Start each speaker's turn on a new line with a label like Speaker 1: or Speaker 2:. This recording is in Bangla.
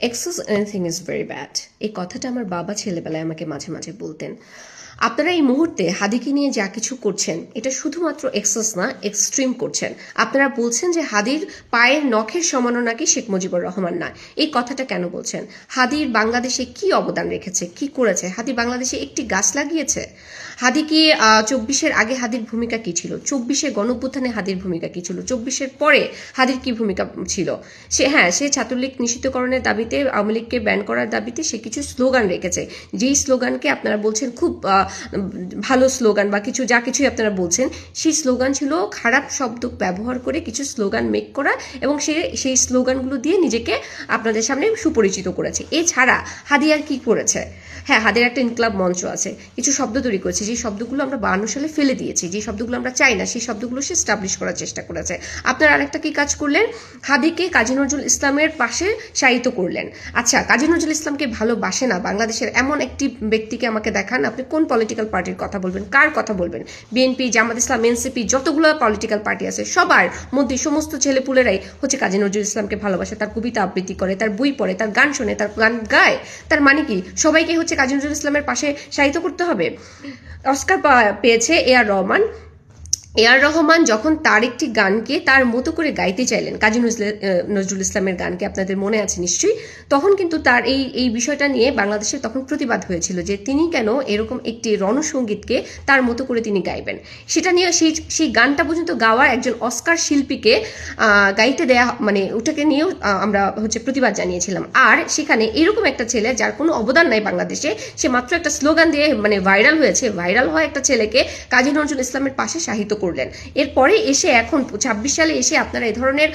Speaker 1: Access anything is very bad, এই কথাটা আমার বাবা ছেলেবেলায় আমাকে মাঝে মাঝে বলতেন। আপনারা এই মুহূর্তে হাদিকে নিয়ে যা কিছু করছেন এটা শুধুমাত্র এক্সেস না, এক্সট্রিম করছেন। আপনারা বলছেন যে হাদির পায়ের নখের সমানও নাকি শেখ মুজিবুর রহমান না। এই কথাটা কেন বলছেন? হাদির বাংলাদেশে কি অবদান রেখেছে, কি করেছে? হাদি বাংলাদেশে একটি গাছ লাগিয়েছে? হাদি কি 24-এর আগে হাদির ভূমিকা কি ছিল? 24-এ গণঅভ্যুত্থানে হাদির ভূমিকা কি ছিল? 24-এর পরে হাদির কি ভূমিকা ছিল? সে ছাত্রলীগ নিষিদ্ধকরণের দাবিতে, আওয়ামী লীগকে ব্যান করার দাবিতে সে কিছু স্লোগান রেখেছে, যেই স্লোগানকে আপনারা বলছেন খুব ভালো স্লোগান বা যা কিছুই আপনারা বলছেন, সেই স্লোগান ছিল খারাপ শব্দ ব্যবহার করে কিছু স্লোগান মেক করা, এবং সেই স্লোগানগুলো দিয়ে নিজেকে আপনাদের সামনে সুপরিচিত করেছে। এছাড়া হাদি আর কি করেছে? হ্যাঁ, হাদের একটা ইনকলাব মঞ্চ আছে, কিছু শব্দ তৈরি করেছে, যে শব্দগুলো আমরা 52 সালে ফেলে দিয়েছি, যে শব্দগুলো আমরা চাই না, সেই শব্দগুলো সে স্টাবলিশ করার চেষ্টা করেছে। আপনারা আরেকটা কি কাজ করলেন? হাদিকে কাজী নজরুল ইসলামের পাশে শায়িত করলেন। আচ্ছা, কাজী নজরুল ইসলামকে ভালোবাসে না বাংলাদেশের এমন একটি ব্যক্তিকে আমাকে দেখান। আপনি কোন পলিটিক্যাল পার্টির কথা বলবেন, কার কথা বলবেন? বিএনপি, জামাত ইসলাম, এনসিপি, যতগুলো পলিটিক্যাল পার্টি আছে সবার মধ্যে সমস্ত ছেলেপুলেরাই হচ্ছে কাজী নজরুল ইসলামকে ভালোবাসে, তার কবিতা আবৃত্তি করে, তার বই পড়ে, তার গান শোনে, তার গান গায়। তার মানে কি সবাইকে হচ্ছে কাজী নজরুল ইসলামের পাশে শায়িত করতে হবে? অস্কার পেয়েছে এআর রহমান যখন তার একটি গানকে তার মতো করে গাইতে চাইলেন, কাজী নজরুল ইসলামের গানকে, আপনাদের মনে আছে নিশ্চয়ই, তখন কিন্তু তার এই বিষয়টা নিয়ে বাংলাদেশের তখন প্রতিবাদ হয়েছিল যে তিনি কেন এরকম একটি রণসঙ্গীতকে তার মতো করে তিনি গাইবেন। সেটা নিয়ে সেই গানটা পর্যন্ত গাওয়া একজন অস্কার শিল্পীকে গাইতে দেয়া, মানে ওটাকে নিয়েও আমরা হচ্ছে প্রতিবাদ জানিয়েছিলাম। আর সেখানে এরকম একটা ছেলে যার কোনো অবদান নাই বাংলাদেশে, সে মাত্র একটা স্লোগান দিয়ে মানে ভাইরাল হয়েছে, ভাইরাল হওয়া একটা ছেলেকে কাজী নজরুল ইসলামের পাশে সাহিত্য করলেন। এরপরে এসে এখন 26 সালে এসে আপনারা এ ধরনের